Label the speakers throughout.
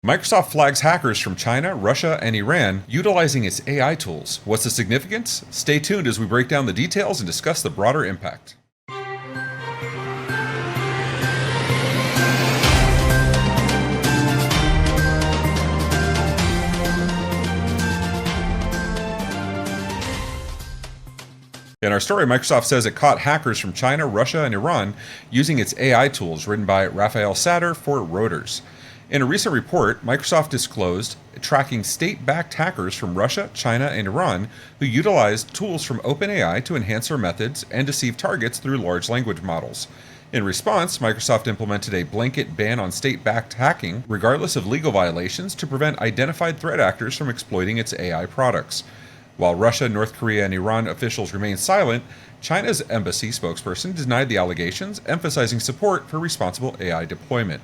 Speaker 1: Microsoft flags hackers from China, Russia, and Iran utilizing its AI tools. What's the significance? Stay tuned as we break down the details and discuss the broader impact. In our story, Microsoft says it caught hackers from China, Russia, and Iran using its AI tools, written by Raphael Satter for Reuters. In a recent report, Microsoft disclosed tracking state-backed hackers from Russia, China, and Iran who utilized tools from OpenAI to enhance their methods and deceive targets through large language models. In response, Microsoft implemented a blanket ban on state-backed hacking, regardless of legal violations, to prevent identified threat actors from exploiting its AI products. While Russia, North Korea, and Iran officials remain silent, China's embassy spokesperson denied the allegations, emphasizing support for responsible AI deployment.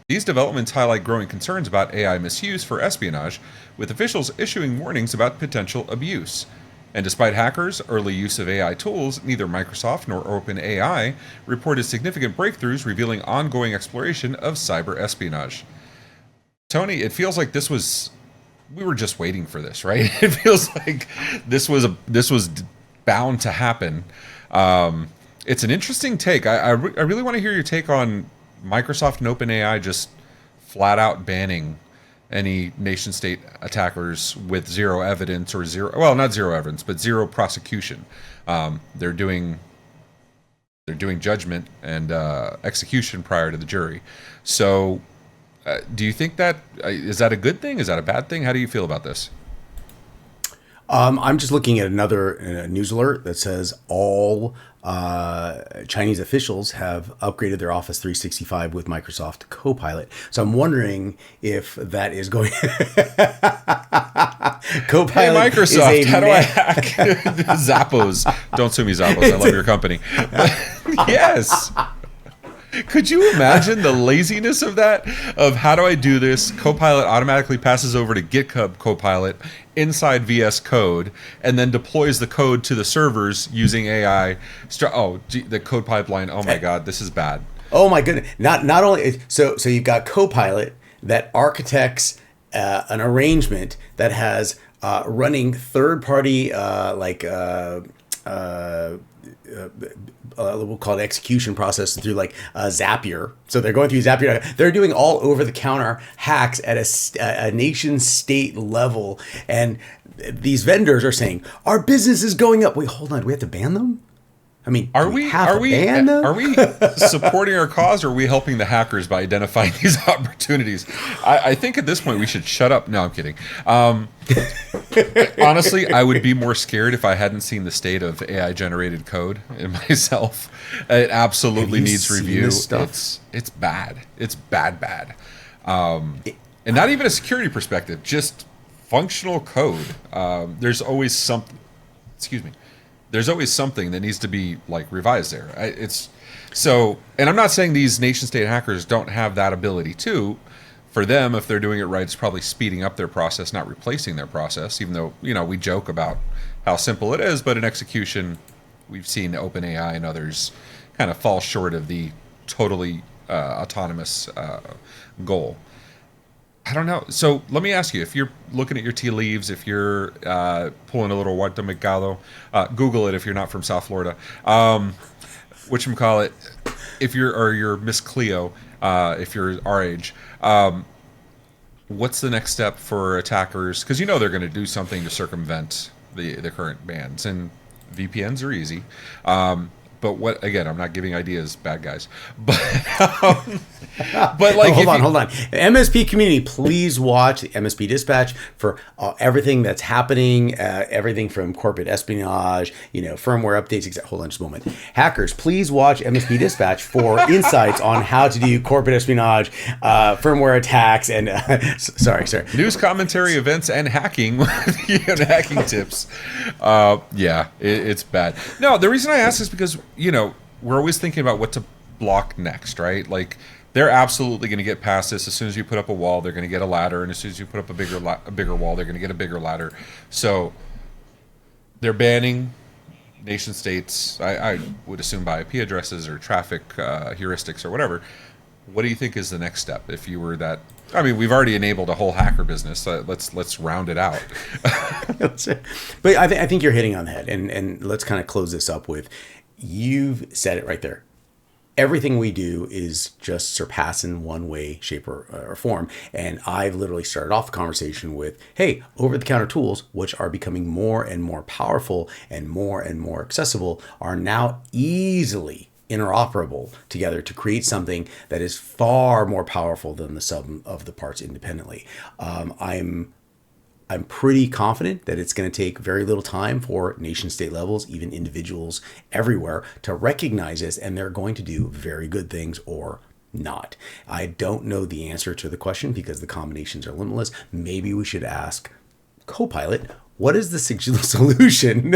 Speaker 1: These developments highlight growing concerns about AI misuse for espionage, with officials issuing warnings about potential abuse. And despite hackers' early use of AI tools, neither Microsoft nor OpenAI reported significant breakthroughs revealing ongoing exploration of cyber espionage. Tony, it feels like we were just waiting for this, right? It feels like this was bound to happen. It's an interesting take. I really want to hear your take on Microsoft and OpenAI just flat out banning any nation state attackers with zero evidence or not zero evidence, but zero prosecution. They're doing judgment and execution prior to the jury. So do you think is that a good thing? Is that a bad thing? How do you feel about this?
Speaker 2: I'm just looking at another news alert that says all Chinese officials have upgraded their Office 365 with Microsoft Copilot. So I'm wondering if that is going. Copilot.
Speaker 1: Hey Microsoft, how do I hack Zappos? Don't sue me, Zappos. I love your company. But, yes. Could you imagine the laziness of that? Of how do I do this? Copilot automatically passes over to GitHub Copilot inside VS Code and then deploys the code to the servers using AI. The code pipeline. Oh my God, this is bad.
Speaker 2: Oh my goodness. Not only so you've got Copilot that architects an arrangement that has running third-party we'll call it execution process through like Zapier. So they're going through Zapier. They're doing all over-the-counter hacks at a nation-state level. And these vendors are saying, our business is going up. Wait, hold on. Do we have to ban them? I mean,
Speaker 1: are we supporting our cause, or are we helping the hackers by identifying these opportunities? I think at this point we should shut up. No, I'm kidding. Honestly, I would be more scared if I hadn't seen the state of AI generated code in myself. It absolutely needs review. It's bad. It's bad. And not even a security perspective, just functional code. There's always something. There's always something that needs to be revised there. And I'm not saying these nation state hackers don't have that ability too. For them, if they're doing it right, it's probably speeding up their process, not replacing their process, even though, we joke about how simple it is, but in execution, we've seen OpenAI and others kind of fall short of the totally autonomous goal. I don't know. So let me ask you, if you're looking at your tea leaves, if you're pulling a little guatemecado, Google it if you're not from South Florida. Whatchamacallit, if you're Miss Cleo, if you're our age, what's the next step for attackers? Because they're going to do something to circumvent the current bans, and VPNs are easy. But what, again, I'm not giving ideas, bad guys. But
Speaker 2: hold on. MSP community, please watch the MSP Dispatch for everything that's happening, everything from corporate espionage, firmware updates, etc. Hold on just a moment. Hackers, please watch MSP Dispatch for insights on how to do corporate espionage, firmware attacks, and sorry.
Speaker 1: News commentary, events, and hacking, hacking tips. It's bad. No, the reason I ask is because, we're always thinking about what to block next, right? They're absolutely going to get past this. As soon as you put up a wall, they're going to get a ladder, and as soon as you put up a bigger wall, they're going to get a bigger ladder. So they're banning nation states. I would assume by IP addresses or traffic heuristics or whatever. What do you think is the next step if you were that I mean, we've already enabled a whole hacker business. Let's round it out.
Speaker 2: But I think you're hitting on the head, and let's kind of close this up with, you've said it right there. Everything we do is just surpass in one way, shape, or form. And I've literally started off the conversation with, hey, over-the-counter tools, which are becoming more and more powerful and more accessible, are now easily interoperable together to create something that is far more powerful than the sum of the parts independently. I'm pretty confident that it's going to take very little time for nation state levels, even individuals everywhere, to recognize this, and they're going to do very good things or not. I don't know the answer to the question because the combinations are limitless. Maybe we should ask Copilot, what is the solution?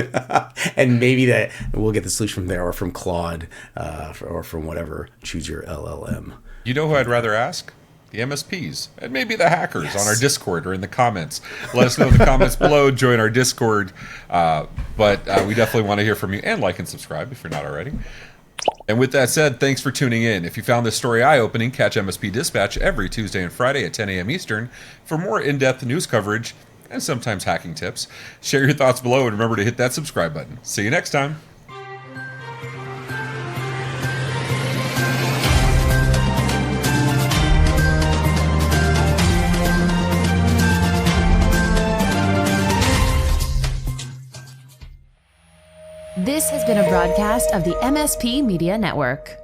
Speaker 2: And maybe that we'll get the solution from there, or from Claude, or from whatever. Choose your LLM.
Speaker 1: You know who I'd rather ask? The MSPs, and maybe the hackers on our Discord or in the comments. Let us know in the comments below. Join our Discord. But we definitely want to hear from you, and like and subscribe if you're not already. And with that said, thanks for tuning in. If you found this story eye-opening, catch MSP Dispatch every Tuesday and Friday at 10 a.m. Eastern for more in-depth news coverage and sometimes hacking tips. Share your thoughts below, and remember to hit that subscribe button. See you next time.
Speaker 3: This has been a broadcast of the MSP Media Network.